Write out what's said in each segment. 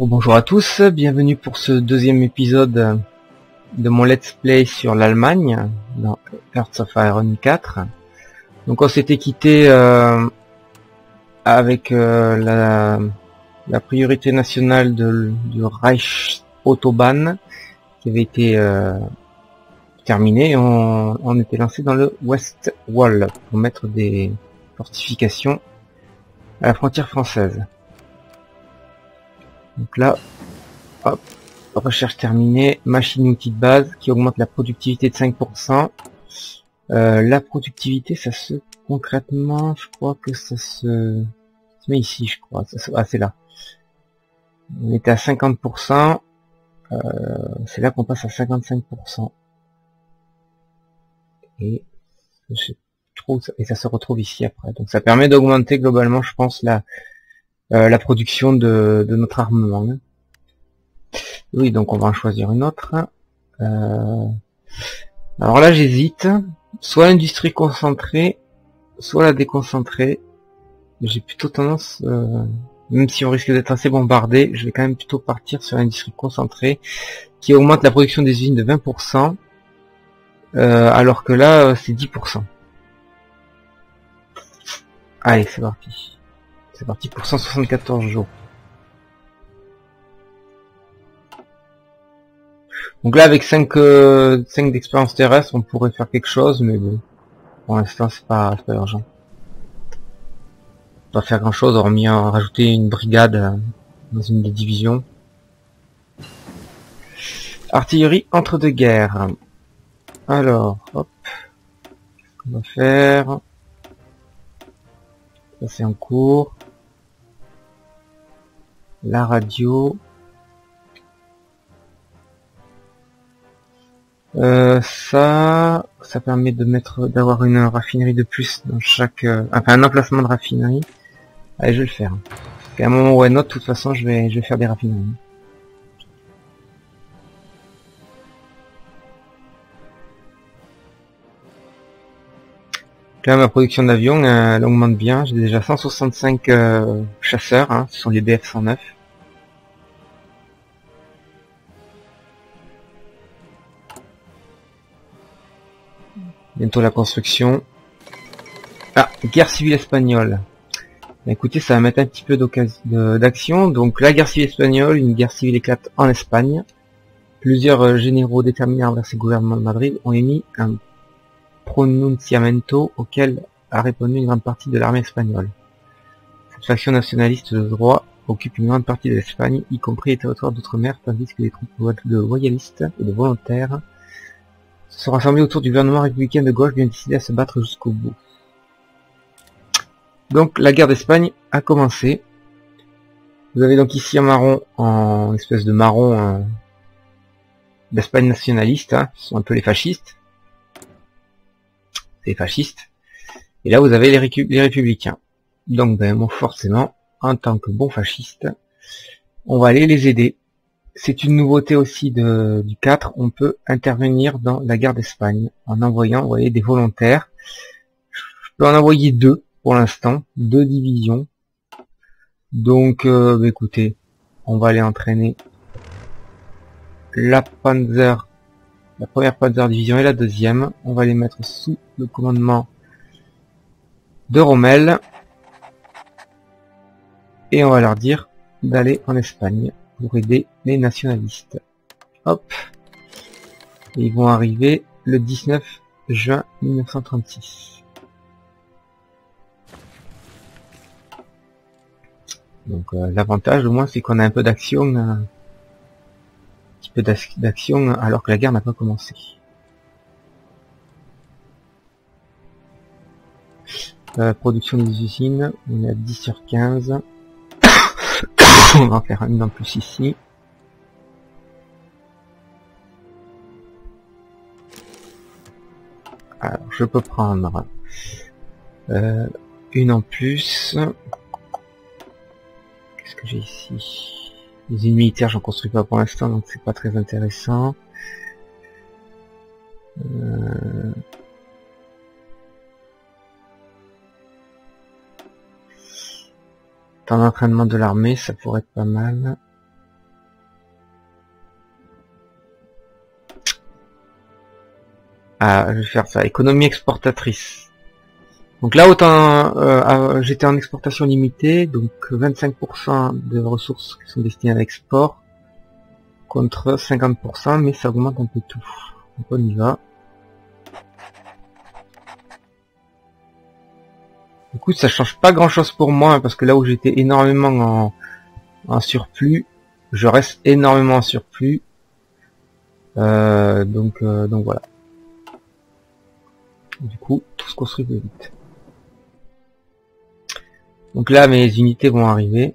Bonjour à tous, bienvenue pour ce deuxième épisode de mon let's play sur l'Allemagne dans Hearts of Iron 4. Donc on s'était quitté avec la priorité nationale du Reich Autobahn qui avait été terminée. On était lancé dans le West Wall pour mettre des fortifications à la frontière française. Donc là, hop, recherche terminée, machine-outil de base qui augmente la productivité de 5%. La productivité, ça se concrètement, je crois que ça se met ici, je crois. C'est là. On était à 50%, c'est là qu'on passe à 55%. Et ça se retrouve ici après. Donc ça permet d'augmenter globalement, je pense, la production de notre armement. Oui, donc on va en choisir une autre. Alors là, j'hésite. Soit l'industrie concentrée, soit la déconcentrée. J'ai plutôt tendance, même si on risque d'être assez bombardé, je vais quand même plutôt partir sur l'industrie concentrée, qui augmente la production des usines de 20%, alors que là, c'est 10%. Allez, c'est parti. C'est parti pour 174 jours. Donc là, avec 5 d'expérience terrestre, on pourrait faire quelque chose, mais bon, pour l'instant, c'est pas urgent. On va faire grand chose, hormis rajouter une brigade dans une des divisions. Artillerie entre deux guerres. Alors, hop, qu'est-ce qu'on va faire? Ça c'est en cours. La radio. Ça permet d'avoir une raffinerie de plus dans chaque, enfin un emplacement de raffinerie. Allez, je vais le faire. À un moment ou à un autre, de toute façon, je vais faire des raffineries. Là, ma production d'avions, elle augmente bien. J'ai déjà 165 chasseurs, hein, ce sont les Bf-109. Bientôt la construction. Ah, guerre civile espagnole. Écoutez, ça va mettre un petit peu d'action. Donc la guerre civile espagnole, une guerre civile éclate en Espagne. Plusieurs généraux déterminés à renverser le gouvernement de Madrid ont émis un pronunciamento auquel a répondu une grande partie de l'armée espagnole. Cette faction nationaliste de droit occupe une grande partie de l'Espagne, y compris les territoires d'outre-mer, tandis que les troupes de loyalistes et de volontaires se sont rassemblés autour du gouvernement républicain de gauche bien décidé à se battre jusqu'au bout. Donc la guerre d'Espagne a commencé. Vous avez donc ici un marron, en espèce de marron d'Espagne nationaliste, hein, ce sont un peu les fascistes. C'est les fascistes. Et là vous avez les républicains. Donc ben, bon, forcément, en tant que bon fasciste, on va aller les aider. C'est une nouveauté aussi du 4, on peut intervenir dans la guerre d'Espagne en envoyant, vous voyez, des volontaires. Je peux en envoyer 2 pour l'instant, 2 divisions. Donc bah, écoutez, on va aller entraîner la première Panzer division et la deuxième. On va les mettre sous le commandement de Rommel. Et on va leur dire d'aller en Espagne pour aider les nationalistes. Hop. Et ils vont arriver le 19 juin 1936. Donc l'avantage au moins c'est qu'on a un peu d'action, un petit peu d'action alors que la guerre n'a pas commencé. Production des usines, on est à 10 sur 15. On va en faire une en plus ici. Alors je peux prendre une en plus. Qu'est-ce que j'ai ici? Les usines militaires j'en construis pas pour l'instant donc c'est pas très intéressant. Temps d'entraînement de l'armée, ça pourrait être pas mal. Ah, je vais faire ça. Économie exportatrice. Donc là, autant j'étais en exportation limitée, donc 25% de ressources qui sont destinées à l'export contre 50%, mais ça augmente un peu tout. Donc on y va. Du coup, ça change pas grand chose pour moi, hein, parce que là où j'étais énormément en surplus, je reste énormément en surplus. Donc voilà. Du coup, tout se construit plus vite. Donc là, mes unités vont arriver.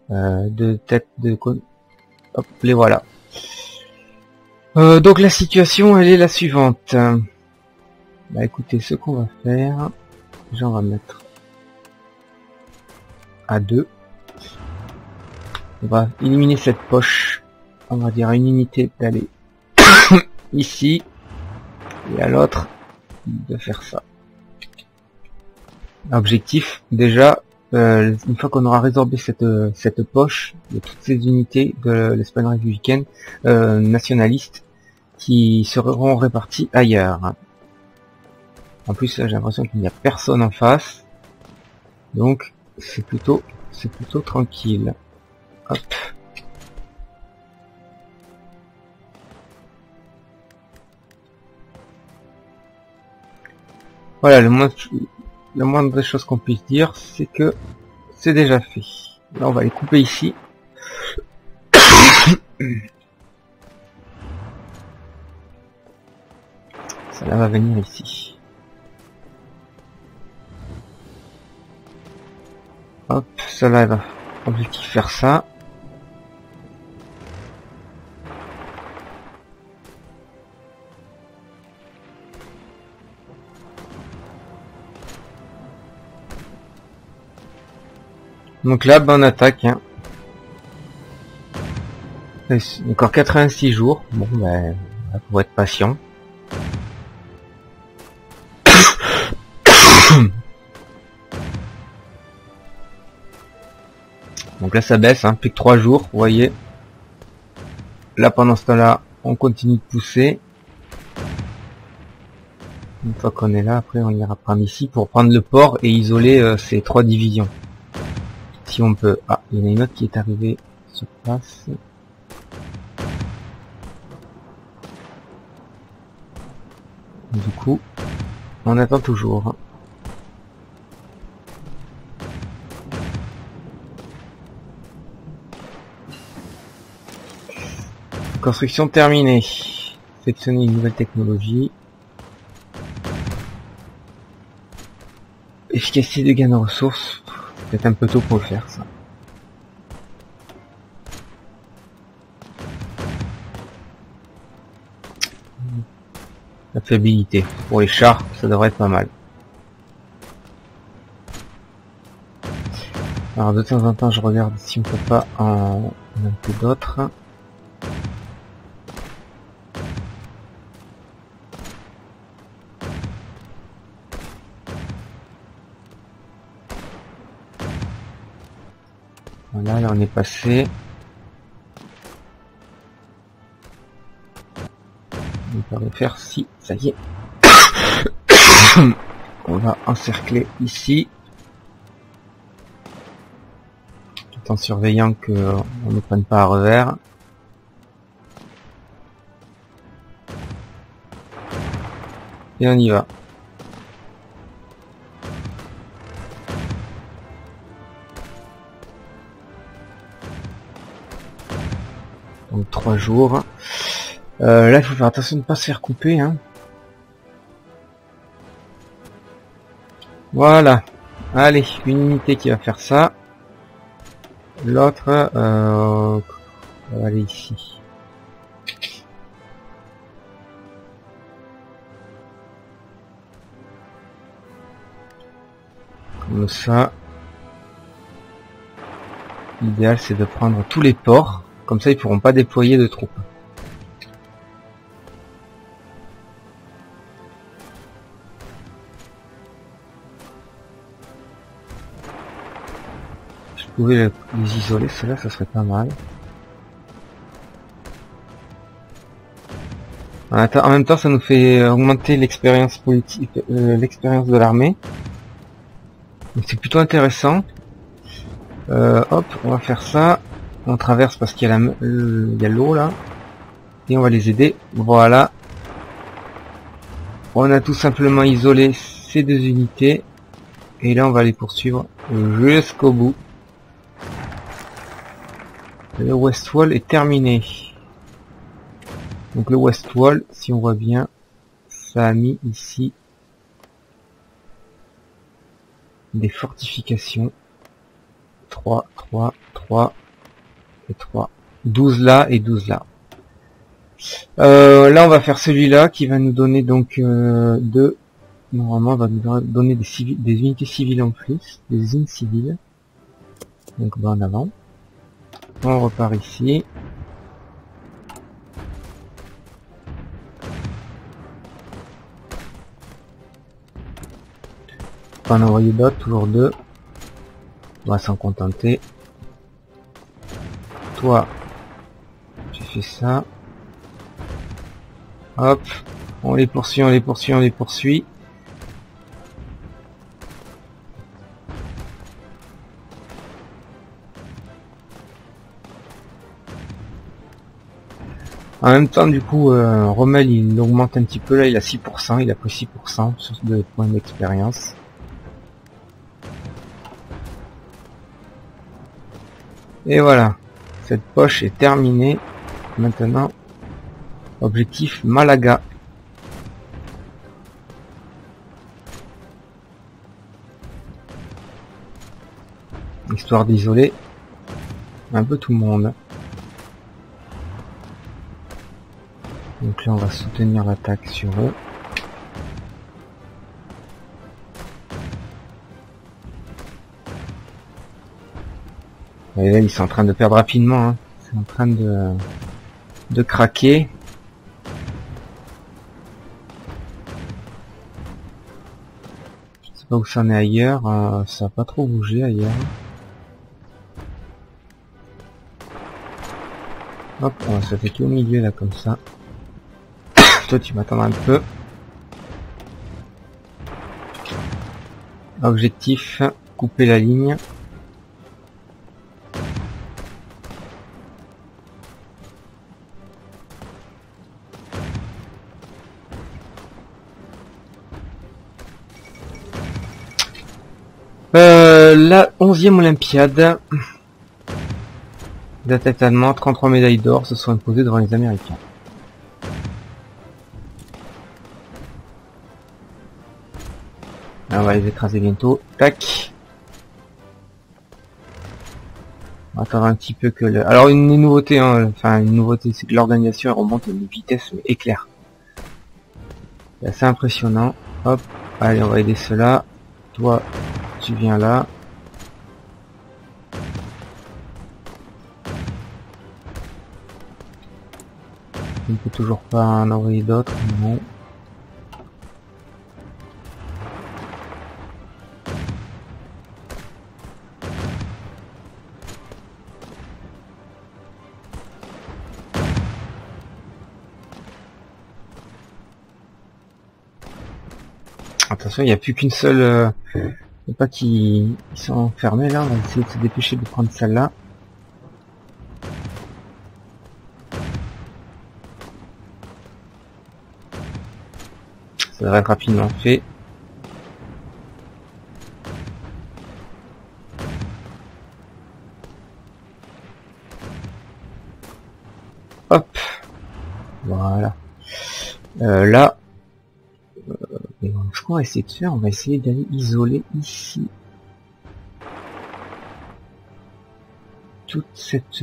De tête de... Hop, les voilà. Donc la situation, elle est la suivante. Bah écoutez, ce qu'on va faire... Déjà, on va mettre à 2. On va éliminer cette poche. On va dire à une unité d'aller ici. Et à l'autre, de faire ça. Objectif, déjà, une fois qu'on aura résorbé cette poche de toutes ces unités de l'Espagne républicaine nationaliste qui seront réparties ailleurs. En plus, là, j'ai l'impression qu'il n'y a personne en face. Donc, c'est plutôt tranquille. Hop. Voilà, la moindre des choses qu'on puisse dire, c'est que c'est déjà fait. Là, on va les couper ici. Ça là va venir ici. Hop, cela va objectif faire ça. Donc là, bonne attaque. Hein. Encore 86 jours. Bon, ben, faut être patient. Donc là, ça baisse, hein, plus que 3 jours, vous voyez. Là, pendant ce temps-là, on continue de pousser. Une fois qu'on est là, après, on ira prendre ici pour prendre le port et isoler ces 3 divisions. Si on peut. Ah, il y en a une autre qui est arrivée sur place. Du coup, on attend toujours. Construction terminée. Sélectionner une nouvelle technologie. Efficacité de gain de ressources. C'est peut-être un peu tôt pour le faire, ça. La fiabilité. Pour les chars, ça devrait être pas mal. Alors de temps en temps, je regarde si on peut pas en un peu d'autres. Voilà, là on est passé. On peut faire si, ça y est. On va encercler ici. Tout en surveillant que on ne prenne pas à revers. Et on y va. Donc 3 jours. Là, il faut faire attention de ne pas se faire couper. Hein. Voilà. Allez, une unité qui va faire ça. L'autre, on va aller ici. Comme ça. L'idéal, c'est de prendre tous les ports. Comme ça, ils pourront pas déployer de troupes. Je pouvais les isoler, cela, ça serait pas mal. En même temps, ça nous fait augmenter l'expérience politique, l'expérience de l'armée. Donc c'est plutôt intéressant. Hop, on va faire ça. On traverse parce qu'il y a l'eau là. Et on va les aider. Voilà. On a tout simplement isolé ces deux unités. Et là, on va les poursuivre jusqu'au bout. Le West Wall est terminé. Donc le West Wall, si on voit bien, ça a mis ici des fortifications. 3, 3, 3 et 3. 12 là et 12 là. Là on va faire celui-là qui va nous donner donc normalement va nous donner des unités civiles en plus, des unes civiles. Donc en avant. On repart ici. On va en envoyer d'autres, toujours 2. On va s'en contenter. Toi, tu fais ça. Hop, on les poursuit, on les poursuit, on les poursuit. En même temps, du coup, Rommel, il augmente un petit peu. Là, il a 6%, il a pris 6% sur de points d'expérience. Et voilà, cette poche est terminée. Maintenant, objectif Malaga. Histoire d'isoler un peu tout le monde. Donc là, on va soutenir l'attaque sur eux. Et là, ils sont en train de perdre rapidement. Hein. C'est en train de craquer. Je sais pas où ça en est ailleurs. Ça a pas trop bougé ailleurs. Hop, on va s'attaquer au milieu là comme ça. Toi, tu m'attends un peu. Objectif, couper la ligne. La 11e Olympiade d'attaque allemande, 33 médailles d'or se sont imposées devant les Américains. On va les écraser bientôt. Tac. On va attendre un petit peu que le... Alors une nouveauté, hein, enfin une nouveauté, c'est que l'organisation remonte à une vitesse éclair. C'est assez impressionnant. Hop. Allez, on va aider cela. Toi, tu viens là. On ne peut toujours pas en envoyer d'autres, non. Attention, il n'y a plus qu'une seule... faut pas qu'ils sont enfermés là, on va essayer de se dépêcher de prendre celle-là. Ça devrait être rapidement fait. Hop. Voilà. Là, ce qu'on va essayer de faire, on va essayer d'aller isoler ici toute cette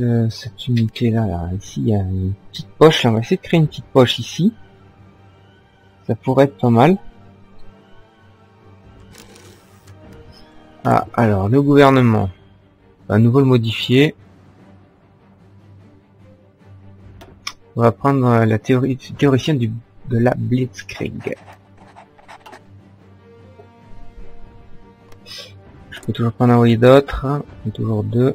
unité là. Ici, il y a une petite poche. Là, on va essayer de créer une petite poche ici. Ça pourrait être pas mal. Ah, alors, le gouvernement. On va à nouveau le modifier. On va prendre la théoricienne de la Blitzkrieg. Je peux toujours pas en envoyer d'autres. Toujours 2.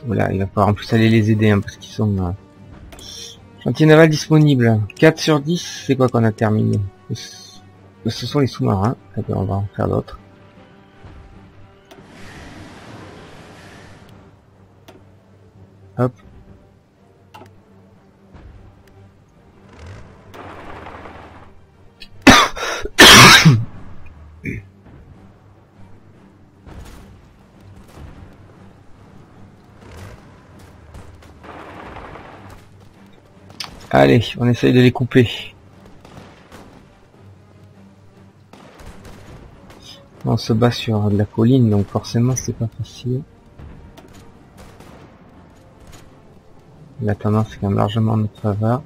Voilà, il va falloir en plus aller les aider hein, parce qu'ils sont Chantier naval disponible. 4 sur 10, c'est quoi qu'on a terminé? Ce sont les sous-marins. Eh bien, on va en faire d'autres. Hop. Allez, on essaye de les couper. On se bat sur de la colline, donc forcément c'est pas facile. La tendance est quand même largement en notre faveur.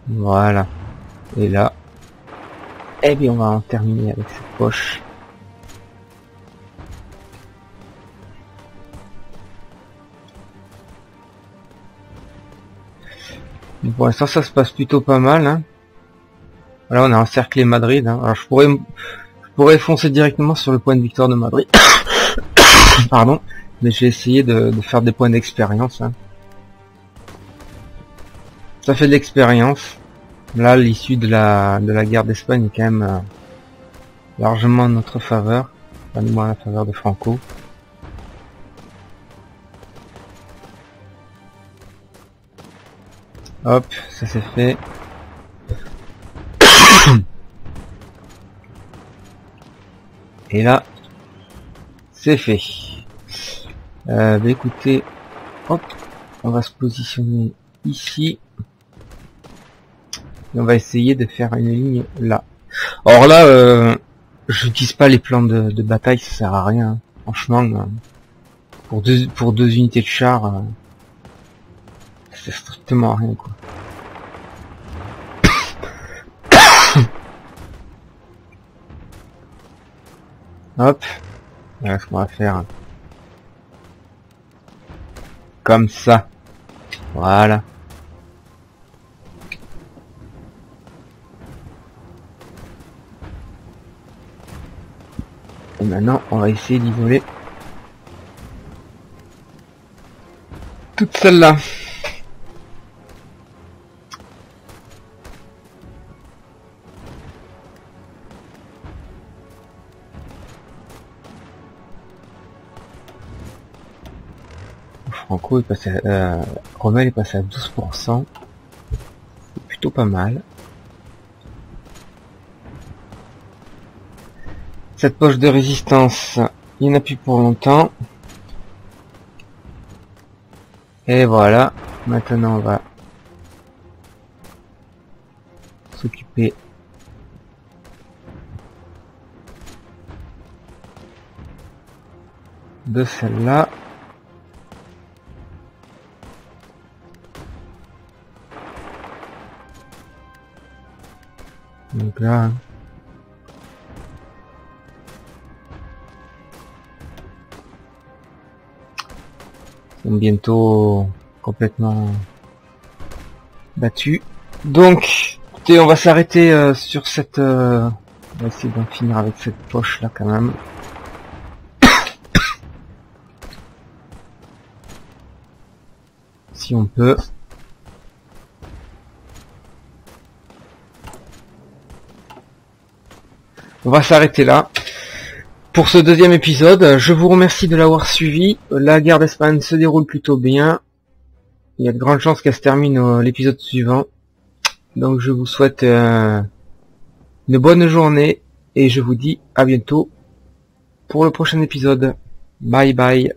Voilà. Et là, eh bien on va en terminer avec cette poche. Pour l'instant ça se passe plutôt pas mal. Hein. Là on a encerclé Madrid. Hein. Alors je pourrais foncer directement sur le point de victoire de Madrid. Pardon. Mais j'ai essayé de faire des points d'expérience. Hein. Ça fait de l'expérience. Là l'issue de la guerre d'Espagne est quand même largement en notre faveur. Pas du moins en la faveur de Franco. Hop, ça c'est fait. Et là, c'est fait. Bah écoutez, hop, on va se positionner ici. Et on va essayer de faire une ligne là. Or là, je n'utilise pas les plans de bataille, ça sert à rien. Hein. Franchement, pour deux unités de char, c'est strictement rien quoi. Hop, voilà ce qu'on va faire. Comme ça. Voilà. Et maintenant, on va essayer d'isoler toute celle-là. Franco est passé Rommel est passé à 12%. C'est plutôt pas mal. Cette poche de résistance, il n'y en a plus pour longtemps. Et voilà. Maintenant on va s'occuper de celle-là. Donc là, ils sont bientôt complètement battus. Donc, écoutez, on va s'arrêter sur cette... on va essayer d'en finir avec cette poche là quand même. Si on peut. On va s'arrêter là pour ce deuxième épisode. Je vous remercie de l'avoir suivi. La guerre d'Espagne se déroule plutôt bien. Il y a de grandes chances qu'elle se termine l'épisode suivant. Donc je vous souhaite une bonne journée et je vous dis à bientôt pour le prochain épisode. Bye bye.